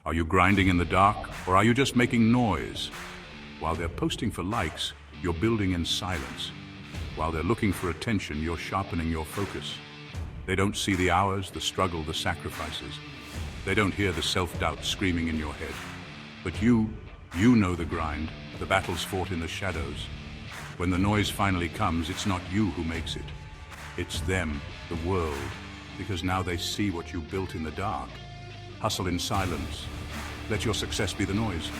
Are you grinding in the dark, or are you just making noise? While they're posting for likes, you're building in silence. While they're looking for attention, you're sharpening your focus. They don't see the hours, the struggle, the sacrifices. They don't hear the self-doubt screaming in your head. But you know the grind, the battles fought in the shadows. When the noise finally comes, it's not you who makes it. It's them, the world, because now they see what you built in the dark. Hustle in silence. Let your success be the noise.